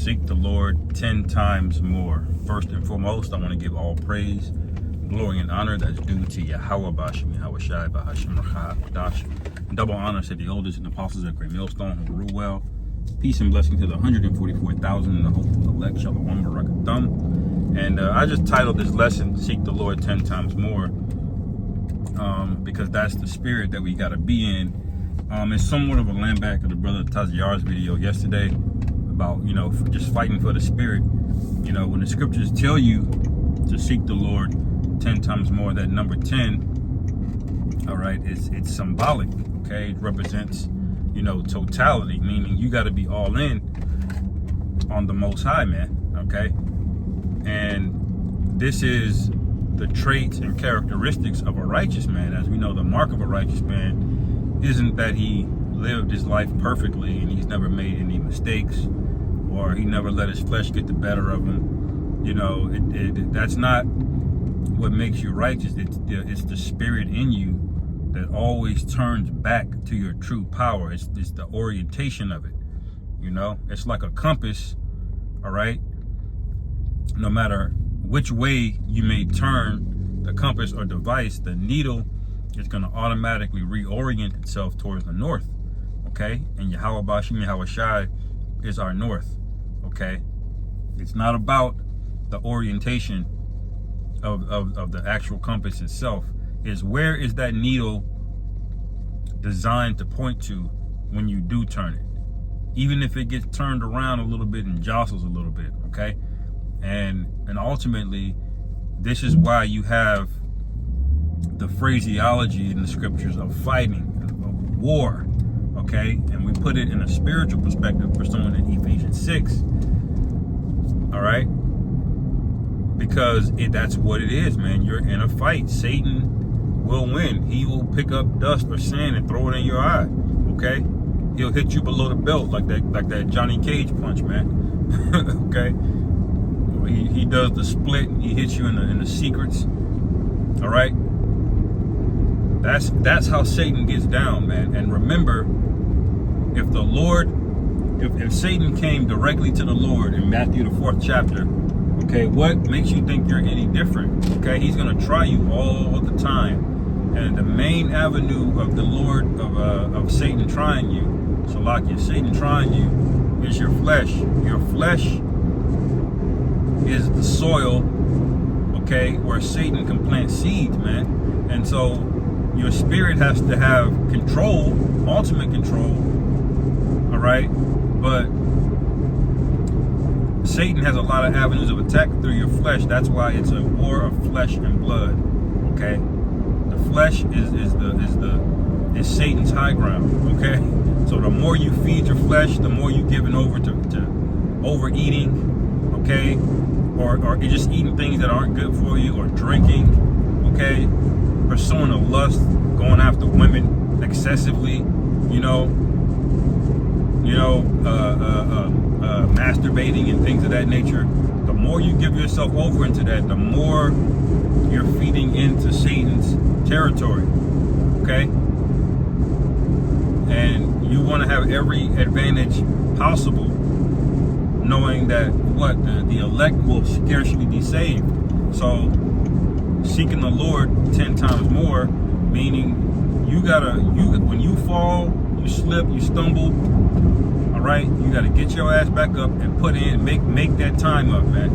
Seek the Lord 10 times more. First and foremost, I want to give all praise, glory, and honor that's due to Yahweh Bashim, Yahweh Shai, Bahashim Rachadash. Double honor to the elders and apostles at Great Millstone who rule well. Peace and blessing to the 144,000 in the hope of elect. Shalom Barakatam. And I just titled this lesson, Seek the Lord 10 times more, because that's the spirit that we got to be in. It's somewhat of a land back of the brother Taziyar's video yesterday about, just fighting for the spirit. When the scriptures tell you to seek the Lord 10 times more, that number 10, all right, it's symbolic, okay? It represents, totality, meaning you got to be all in on the Most High, man, okay? And this is the traits and characteristics of a righteous man. As we know, the mark of a righteous man isn't that he lived his life perfectly and he's never made any mistakes, or he never let his flesh get the better of him. That's not what makes you righteous. It's the spirit in you that always turns back to your true power. It's the orientation of it. It's like a compass, all right? No matter which way you may turn the compass or device, the needle is going to automatically reorient itself towards the north, okay? And Yahweh Bashim, Yahweh Shai is our north, okay? It's not about the orientation of the actual compass itself. Is where is that needle designed to point to when you do turn it, even if it gets turned around a little bit and jostles a little bit, okay? And ultimately, this is why you have the phraseology in the scriptures of fighting, of war, okay? And we put it in a spiritual perspective pursuant to Ephesians 6, all right? Because that's what it is, man. You're in a fight. Satan will win. He will pick up dust or sand and throw it in your eye, okay? He'll hit you below the belt like that Johnny Cage punch, man, okay? He does the split and he hits you in the secrets, all right? That's how Satan gets down, man. And remember, if Satan came directly to the Lord in Matthew the 4th chapter, okay, what makes you think you're any different? Okay, he's gonna try you all the time, and the main avenue of the Lord of Satan trying you, Satan trying you, is your flesh. Your flesh is the soil, okay, where Satan can plant seeds, man. And so your spirit has to have control, ultimate control, all right? But Satan has a lot of avenues of attack through your flesh. That's why it's a war of flesh and blood, okay? The flesh is Satan's high ground, okay? So the more you feed your flesh, the more you're giving over to overeating, okay? Or just eating things that aren't good for you, or drinking, okay? Pursuing a lust, going after women excessively, masturbating and things of that nature. The more you give yourself over into that, the more you're feeding into Satan's territory, okay? And you want to have every advantage possible, knowing that the elect will scarcely be saved. So seeking the Lord 10 times more, meaning when you fall, you slip, you stumble, all right, you got to get your ass back up and put in, make that time up, man,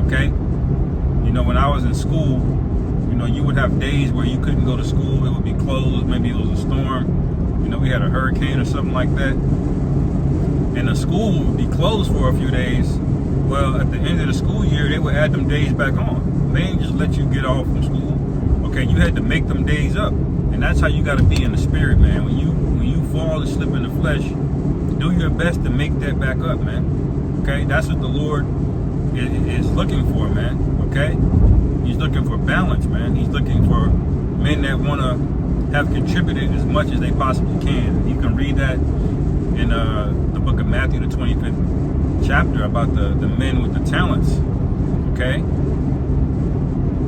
okay? When I was in school, you would have days where you couldn't go to school. It would be closed. Maybe it was a storm. We had a hurricane or something like that. And the school would be closed for a few days. Well, at the end of the school year, they would add them days back on. They ain't just let you get off from school. Okay, you had to make them days up. And that's how you got to be in the spirit, man. When you fall and slip in the flesh, do your best to make that back up, man. Okay, that's what the Lord is looking for, man. Okay, he's looking for balance, man. He's looking for men that want to have contributed as much as they possibly can. You can read that in the book of Matthew, the 25th chapter, about the men with the talents. Okay,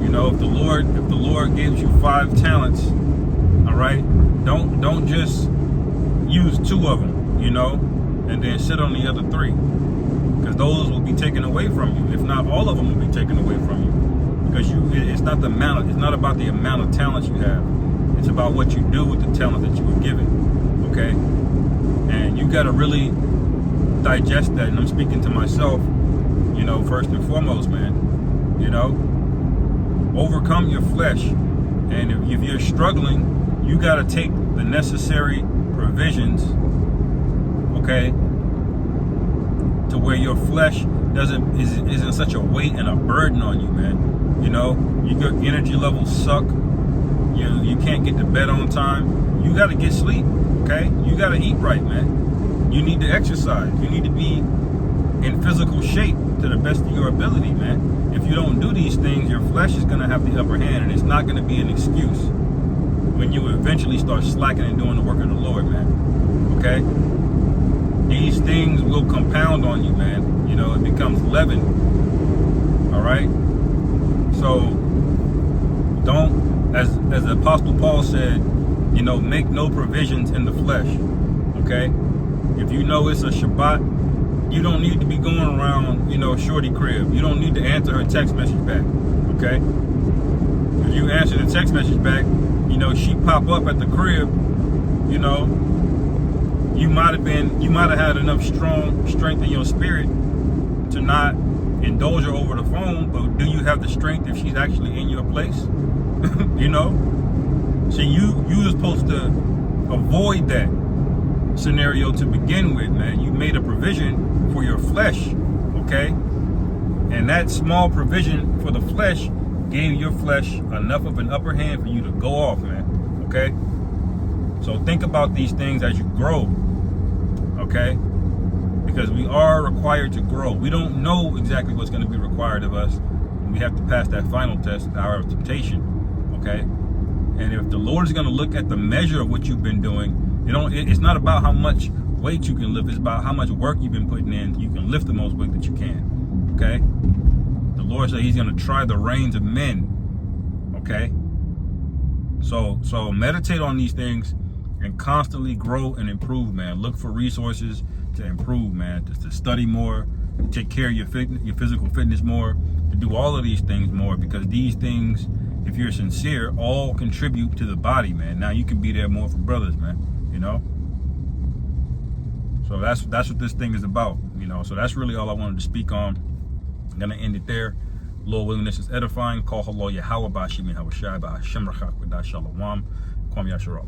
if the Lord gives you 5 talents, all right, don't just use 2 of them, and then sit on the other 3. because those will be taken away from you. If not all of them will be taken away from you, because it's not about the amount of talent you have. It's about what you do with the talent that you were given. Okay, and you got to really digest that. And I'm speaking to myself, you know, first and foremost, man. You know, overcome your flesh, and if you're struggling, you got to take the necessary provisions, okay, to where your flesh isn't such a weight and a burden on you, man. You know, your energy levels suck. You can't get to bed on time. You got to get sleep, okay? You got to eat right, man. You need to exercise. You need to be in physical shape to the best of your ability, man. If you don't do these things, your flesh is going to have the upper hand, and it's not going to be an excuse when you eventually start slacking and doing the work of the Lord, man. Okay? These things will compound on you, man. You know, it becomes leaven. All right? So don't, as the Apostle Paul said, you know, make no provisions in the flesh. Okay? If you know it's a Shabbat, you don't need to be going around, you know, shorty crib. You don't need to answer her text message back. Okay? If you answer the text message back, you know, she pop up at the crib, you know, you might have had enough strength in your spirit to not indulge her over the phone, but do you have the strength if she's actually in your place? You know? See, you were supposed to avoid that scenario to begin with, man. You made a provision for your flesh, okay? And that small provision for the flesh gave your flesh enough of an upper hand for you to go off, man, okay? So think about these things as you grow, okay? Because we are required to grow. We don't know exactly what's going to be required of us. We have to pass that final test, the hour of temptation, okay? And if the Lord is going to look at the measure of what you've been doing, you know, it's not about how much weight you can lift. It's about how much work you've been putting in. You can lift the most weight that you can, okay? The Lord said he's going to try the reins of men, okay? So meditate on these things and constantly grow and improve, man. Look for resources to improve, man, to study more, to take care of your physical fitness more, to do all of these things more, because these things, if you're sincere, all contribute to the body, man. Now you can be there more for brothers, man, you know? So that's what this thing is about, you know? So that's really all I wanted to speak on. I'm going to end it there. Lord willing, this is edifying. Call hello Yahweh Bashim Yahweh Shai Ba'Hashem Rachak V'Da Shalom. Kwam Yasharal.